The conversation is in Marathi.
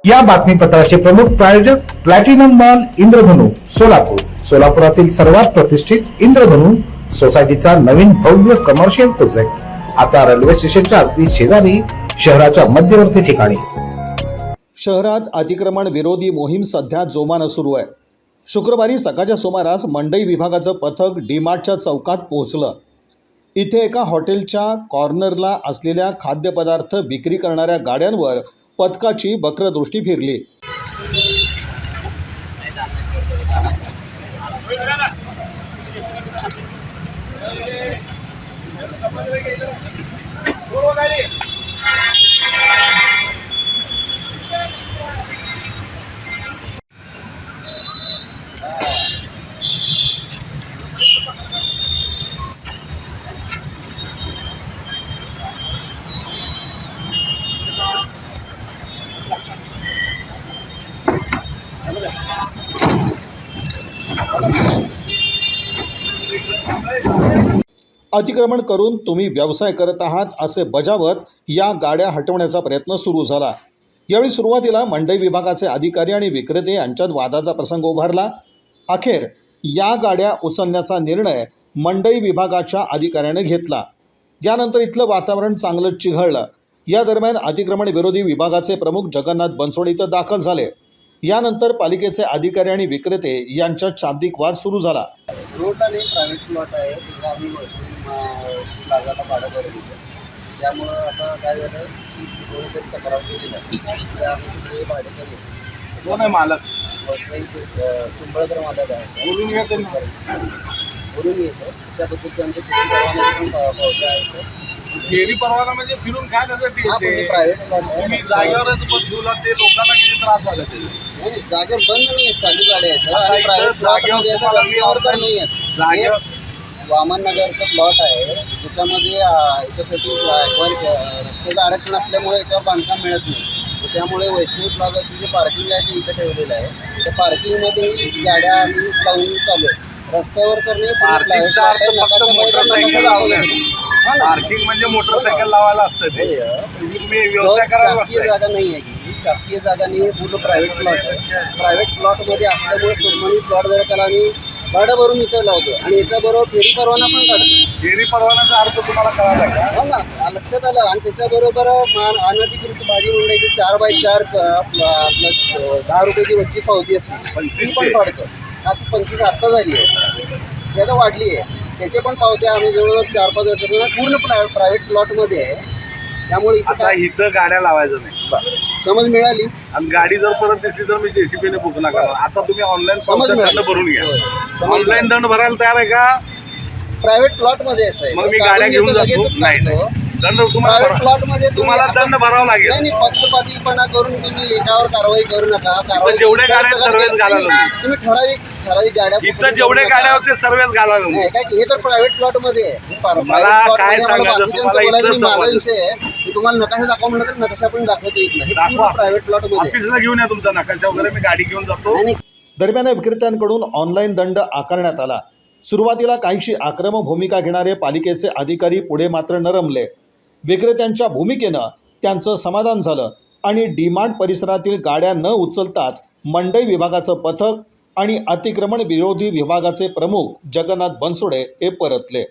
या बातमीपत्राचे प्रमुख प्रायोजक प्लॅटिनम मॉल इंद्रधनु सोलापूर। सोलापुरातील सर्वात प्रतिष्ठित इंद्रधनु सोसायटीचा नवीन भव्य कमर्शियल प्रोजेक्ट आता रेल्वे स्टेशनच्या अगदी शेजारी शहराच्या मध्यवर्ती ठिकाणी। शहरात अतिक्रमण विरोधी मोहीम सध्या जोमानं सुरू आहे। शुक्रवारी सकाळच्या सुमारास मंडई विभागाचं पथक डीमार्टच्या चौकात पोहोचलं। इथे एका हॉटेलच्या कॉर्नरला असलेल्या खाद्यपदार्थ विक्री करणाऱ्या गाड्यांवर पथकाची वक्रदृष्टी फिरली। अतिक्रमण करून तुम्ही व्यवसाय करत आहात असे बजावत या गाड्या हटवण्याचा प्रयत्न सुरू झाला। यावेळी सुरुवातीला मंडई विभागाचे अधिकारी आणि विक्रेते यांच्यात वादाचा प्रसंग उभारला। अखेर या गाड्या उचलण्याचा निर्णय मंडई विभागाच्या अधिकाऱ्याने घेतला। यानंतर इथलं वातावरण चांगलं चिघळलं। या दरम्यान अतिक्रमण विरोधी विभागाचे प्रमुख जगन्नाथ बनसोडे इथं दाखल झाले। यानंतर पालिकेचे अधिकारी आणि विक्रेते यांच्यात शाब्दिक वाद सुरू झाला। रोड आणि प्रायव्हेट प्लॉट आहे तिथं आम्ही प्लाझाला भाडं भरत होतो, त्यामुळं आता काय झालं कोणीतरी तक्रार केलेली आहे की आम्ही सगळे भाडेकरी कोण आहे मालक? कुंभळकर मालक आहे बोलून घ्या त्यांनी. बोलून येतो त्याबद्दल आमचे किती परवाना पावत्या आहेत। फेरी परवाना म्हणजे फिरून काय त्यासाठी हा येते? प्रायव्हेट प्लॉट आहे। तुम्ही जागेवरच बंद ठेवला, ते लोकांना किती त्रास झाला त्याचा? नाही जागेवर बंद नाही आहेत, चालू गाड्या आहेत आता आणि इथं प्रायव्हेट जागेवर तुम्हाला मी प्लॉटवर तर online नाही आहेत। जागेवर वामन नगरचा प्लॉट आहे त्याच्यामध्ये याच्यासाठी रस्त्याचं आरक्षण असल्यामुळे याच्यावर बांधकाम मिळत नाही, तर त्यामुळे वैष्णवी प्लाझाचं जे पार्किंग आहे ते इथं ठेवलेलं आहे। त्या पार्किंगमध्ये गाड्या आम्ही लावून चालू आहे, रस्त्यावर तर नाही। पार्किंगचा अर्थ फक्त मोटरसायकल लावणे। पार्किंग म्हणजे मोटरसायकल लावायला असतं ते, तुम्ही व्यवसाय करायला शासकीय असतं। जागा नाही आहे की शासकीय जागा नाही, पूर्ण प्रायव्हेट प्लॉट आहे। प्रायव्हेट प्लॉटमध्ये असल्यामुळे सोडमणी प्लॉटवर त्याला आम्ही भाडं भरून इथं लावतो आणि याच्याबरोबर फेरी परवाना पण काढतो। फेरी परवानाचा अर्थ तुम्हाला कळाला का? हो ना, लक्षात आलं। आणि त्याच्याबरोबर अनधिकृत भाजी मंडईची 4x4 आपलं 10 रुपयाची वरची पावती असते, ती पण काढतो। ती 25 आत्ता झाली आहे, ती आता वाढली आहे। त्याचे पण पावत्या आम्ही जवळजवळ 4-5 वर्षापासून पूर्ण प्रायव्हेट प्लॉटमध्ये आहे, त्यामुळे आता इथं गाड्या लावायचं नाही। समज मिळाली आणि गाडी जर परत दिसली तर मी जेसीबीने बुक नका। आता तुम्ही ऑनलाईन समज दंड भरून घ्या। मिळाली। ऑनलाईन दंड भरायला तयार आहे का? प्रायव्हेट प्लॉटमध्ये असं आहे, मग मी गाड्या घेऊन जातो। नाही, दंड तुम्हाला प्रायव्हेट प्लॉटमध्ये तुम्हाला दंड भरावा लागेल। नाही पक्षपातीपणा करून तुम्ही एकावर कारवाई करू नका। कारवाई जेवढे गाड्या सर्वेच घालायला तुम्ही ठराविक गाड्या इथं जेवढे गाड्या होते सर्वेच घालायला नाही काय की हे तर प्रायव्हेट प्लॉट मध्ये आहे। मला काय सांगायचं तुम्हाला इथं माझा समज. विषय आहे की तुम्हाला नकाशा दाखवा म्हणलं तर नकाशा पण दाखवता येत नाही। दाखवा. प्रायव्हेट प्लॉट मध्ये ऑफिसला घेऊन या तुमचा नकाशा वगैरे, मी गाडी घेऊन जातो। आणि दरम्यान विक्रेत्यांकडून ऑनलाईन दंड आकारण्यात आला। सुरुवातीला काहीशी आक्रमक भूमिका घेणारे पालिकेचे अधिकारी पुढे मात्र नरमले। विक्रेत्यांच्या भूमिकेनं त्यांचं समाधान झालं आणि डीमार्ट परिसरातील गाड्या न उचलताच मंडई विभागाचं पथक आणि अतिक्रमण विरोधी विभागाचे प्रमुख जगन्नाथ बनसोडे हे परतले।